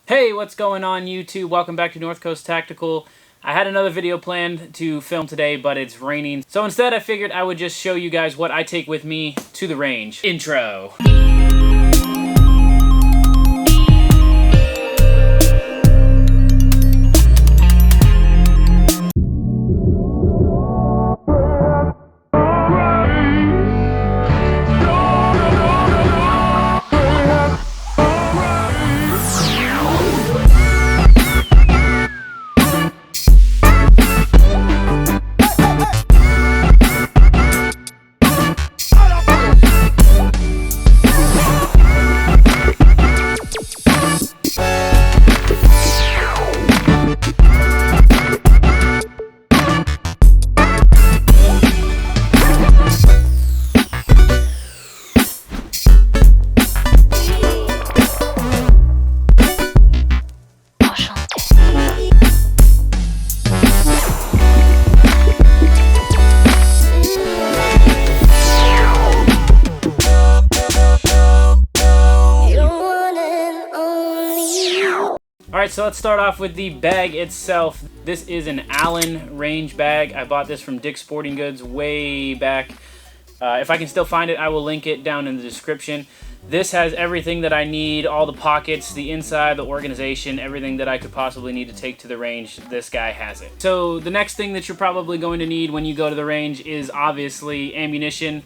Hey, what's going on YouTube? Welcome back to North Coast Tactical. I had another video planned to film today, but it's raining. So instead I figured I would just show you guys what I take with me to the range. Intro. Alright, so let's start off with the bag itself. This is an Allen range bag. I bought this from Dick's Sporting Goods way back. If I can still find it, I will link it down in the description. This has everything that I need, all the pockets, the inside, the organization, everything that I could possibly need to take to the range. This guy has it. So the next thing that you're probably going to need when you go to the range is obviously ammunition.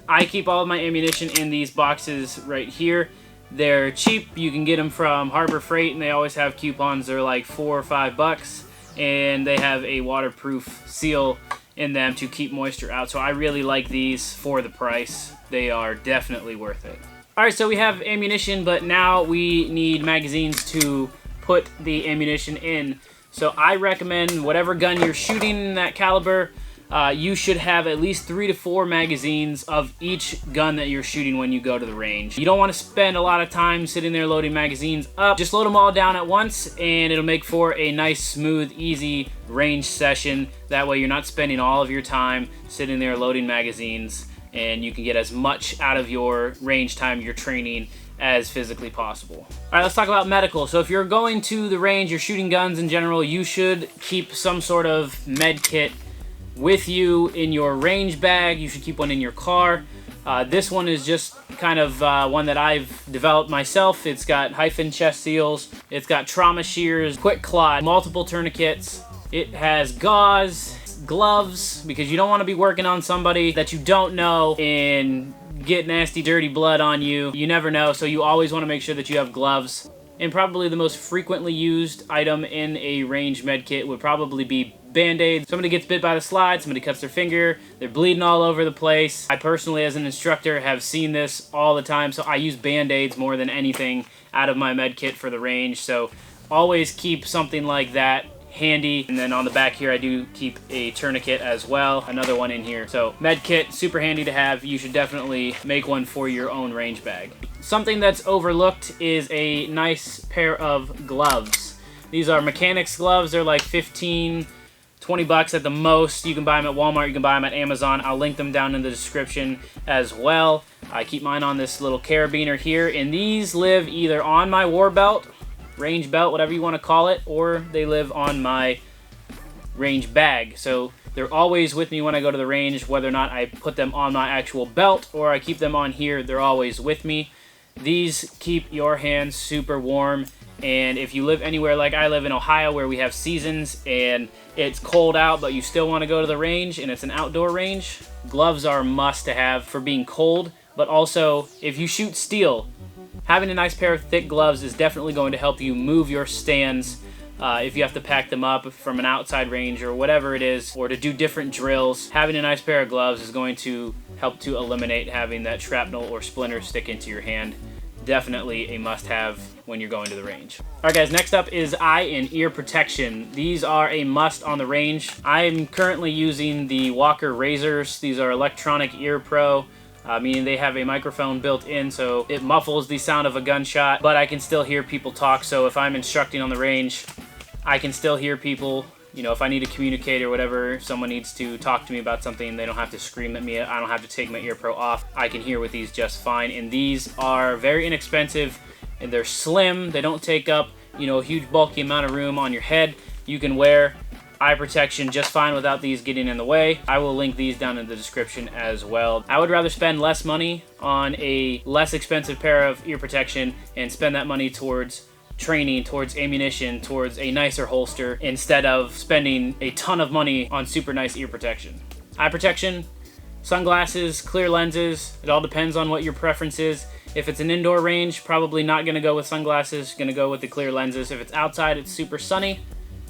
I keep all of my ammunition in these boxes right here. They're cheap. You can get them from Harbor Freight, and they always have coupons. They're like $4 or $5, and they have a waterproof seal in them to keep moisture out. So I really like these for the price. They are definitely worth it. Alright, so we have ammunition, but now we need magazines to put the ammunition in. So I recommend whatever gun you're shooting in that caliber, you should have at least 3 to 4 magazines of each gun that you're shooting when you go to the range. You don't want to spend a lot of time sitting there loading magazines up. Just load them all down at once and it'll make for a nice, smooth, easy range session. That way you're not spending all of your time sitting there loading magazines, and you can get as much out of your range time, your training, as physically possible. Alright, let's talk about medical. So if you're going to the range, you're shooting guns in general, you should keep some sort of med kit with you in your range bag. You should keep one in your car. This one is just kind of one that I've developed myself. It's got hyphen chest seals, it's got trauma shears, quick clot, multiple tourniquets. It has gauze, gloves, because you don't want to be working on somebody that you don't know and get nasty dirty blood on you. You never know, so you always want to make sure that you have gloves. And probably the most frequently used item in a range med kit would probably be Band-Aids. Somebody gets bit by the slide, somebody cuts their finger, they're bleeding all over the place. I personally, as an instructor, have seen this all the time, so I use Band-Aids more than anything out of my med kit for the range. So always keep something like that handy. And then on the back here I do keep a tourniquet as well, another one in here. So med kit, super handy to have. You should definitely make one for your own range bag. Something that's overlooked is a nice pair of gloves. These are mechanics gloves. They're like 15, 20 bucks at the most. You can buy them at Walmart, you can buy them at Amazon. I'll link them down in the description as well. I keep mine on this little carabiner here, and these live either on my war belt, range belt, whatever you want to call it, or they live on my range bag. So they're always with me when I go to the range, whether or not I put them on my actual belt or I keep them on here, they're always with me. These keep your hands super warm, and if you live anywhere like I live in Ohio where we have seasons and it's cold out but you still want to go to the range and it's an outdoor range, gloves are a must to have for being cold. But also, if you shoot steel, having a nice pair of thick gloves is definitely going to help you move your stands if you have to pack them up from an outside range or whatever it is, or to do different drills. Having a nice pair of gloves is going to help to eliminate having that shrapnel or splinter stick into your hand. Definitely a must-have when you're going to the range. Alright guys, next up is eye and ear protection. These are a must on the range. I'm currently using the Walker Razors. These are electronic ear pro. Meaning they have a microphone built in, so it muffles the sound of a gunshot, but I can still hear people talk. So if I'm instructing on the range, I can still hear people. You know, if I need to communicate or whatever, if someone needs to talk to me about something, they don't have to scream at me, I don't have to take my ear pro off. I can hear with these just fine, and these are very inexpensive, and they're slim, they don't take up you know, a huge bulky amount of room on your head, you can wear eye protection just fine without these getting in the way. I will link these down in the description as well. I would rather spend less money on a less expensive pair of ear protection and spend that money towards training, towards ammunition, towards a nicer holster, instead of spending a ton of money on super nice ear protection. Eye protection, sunglasses, clear lenses, it all depends on what your preference is. If it's an indoor range, probably not going to go with sunglasses, going to go with the clear lenses. If it's outside, it's super sunny,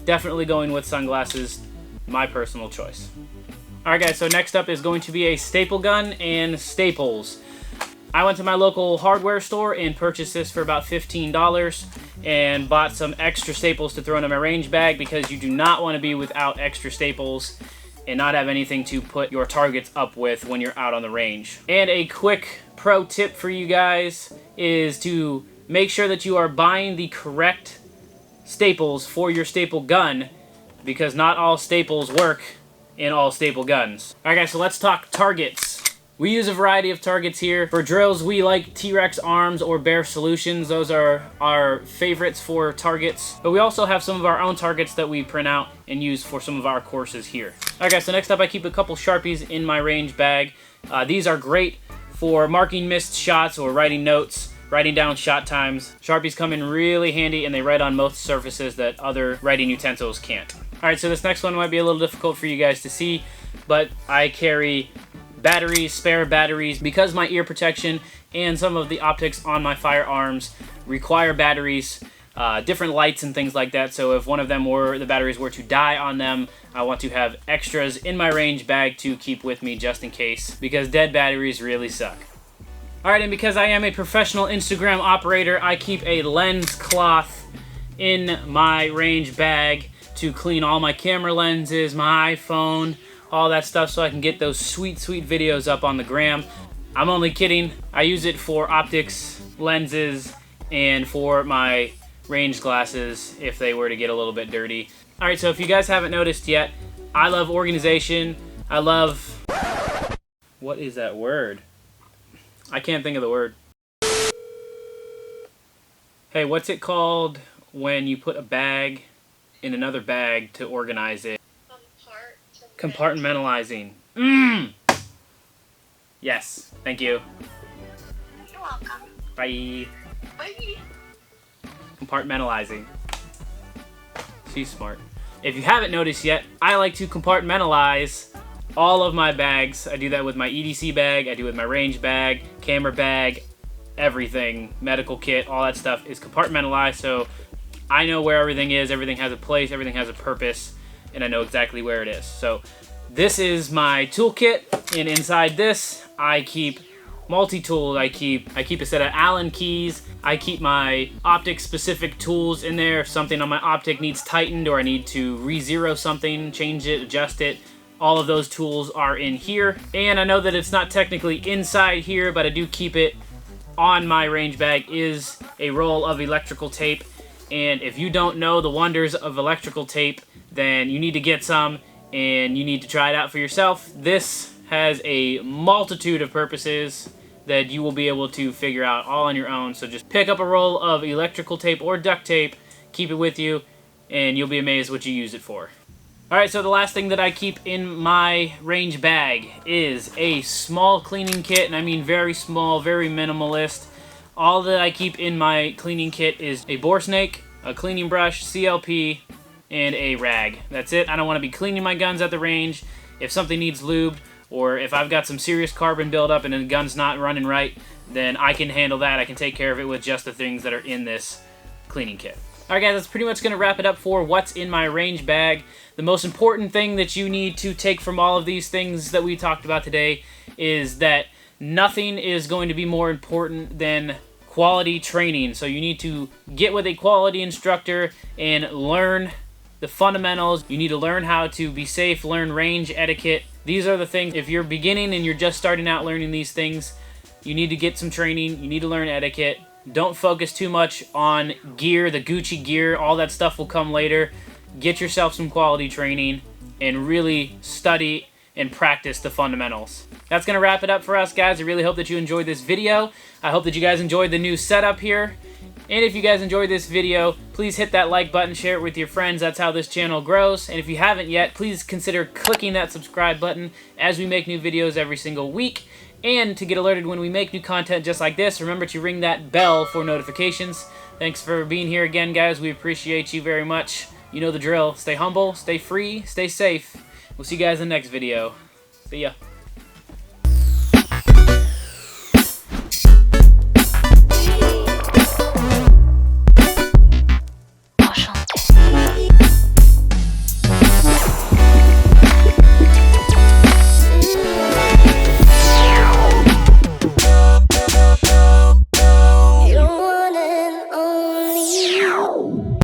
definitely going with sunglasses, my personal choice. Alright guys, so next up is going to be a staple gun and staples. I went to my local hardware store and purchased this for about $15 and bought some extra staples to throw into my range bag, because you do not want to be without extra staples and not have anything to put your targets up with when you're out on the range. And a quick pro tip for you guys is to make sure that you are buying the correct staples for your staple gun, because not all staples work in all staple guns. Alright guys, so let's talk targets. We use a variety of targets here. For drills, we like T-Rex arms or Bear Solutions. Those are our favorites for targets. But we also have some of our own targets that we print out and use for some of our courses here. Alright guys, so next up I keep a couple Sharpies in my range bag. These are great for marking missed shots or writing notes, writing down shot times. Sharpies come in really handy and they write on most surfaces that other writing utensils can't. Alright, so this next one might be a little difficult for you guys to see, but I carry batteries, spare batteries, because my ear protection and some of the optics on my firearms require batteries, different lights and things like that. So if one of them the batteries were to die on them, I want to have extras in my range bag to keep with me just in case, because dead batteries really suck. Alright, and because I am a professional Instagram operator, I keep a lens cloth in my range bag to clean all my camera lenses, my iPhone, all that stuff, so I can get those sweet, sweet videos up on the gram. I'm only kidding. I use it for optics, lenses, and for my range glasses if they were to get a little bit dirty. Alright, so if you guys haven't noticed yet, I love organization. I love... What is that word? I can't think of the word. Hey, what's it called when you put a bag in another bag to organize it? Compartmentalizing. Yes, thank you. You're welcome. Bye. Bye. Compartmentalizing. She's smart. If you haven't noticed yet, I like to compartmentalize all of my bags. I do that with my EDC bag, I do it with my range bag, camera bag, everything, medical kit, all that stuff is compartmentalized, so I know where everything is, everything has a place, everything has a purpose, and I know exactly where it is. So this is my toolkit, and inside this I keep multi-tools. I keep a set of Allen keys. I keep my optic specific tools in there. If something on my optic needs tightened or I need to re-zero something, change it, adjust it, all of those tools are in here. And I know that it's not technically inside here, but I do keep it on my range bag is a roll of electrical tape. And if you don't know the wonders of electrical tape, then you need to get some and you need to try it out for yourself. This has a multitude of purposes that you will be able to figure out all on your own. So just pick up a roll of electrical tape or duct tape, keep it with you, and you'll be amazed what you use it for. Alright, so the last thing that I keep in my range bag is a small cleaning kit, and I mean very small, very minimalist. All that I keep in my cleaning kit is a bore snake, a cleaning brush, CLP, and a rag. That's it. I don't want to be cleaning my guns at the range. If something needs lubed, or if I've got some serious carbon buildup and the gun's not running right, then I can handle that. I can take care of it with just the things that are in this cleaning kit. Alright guys, that's pretty much going to wrap it up for what's in my range bag. The most important thing that you need to take from all of these things that we talked about today is that nothing is going to be more important than quality training. So you need to get with a quality instructor and learn the fundamentals. You need to learn how to be safe, learn range etiquette. These are the things, if you're beginning and you're just starting out learning these things, you need to get some training, you need to learn etiquette. Don't focus too much on gear, the Gucci gear, all that stuff will come later. Get yourself some quality training and really study and practice the fundamentals. That's going to wrap it up for us, guys. I really hope that you enjoyed this video. I hope that you guys enjoyed the new setup here. And if you guys enjoyed this video, please hit that like button, share it with your friends. That's how this channel grows. And if you haven't yet, please consider clicking that subscribe button as we make new videos every single week. And to get alerted when we make new content just like this, remember to ring that bell for notifications. Thanks for being here again, guys. We appreciate you very much. You know the drill. Stay humble, stay free, stay safe. We'll see you guys in the next video. See ya.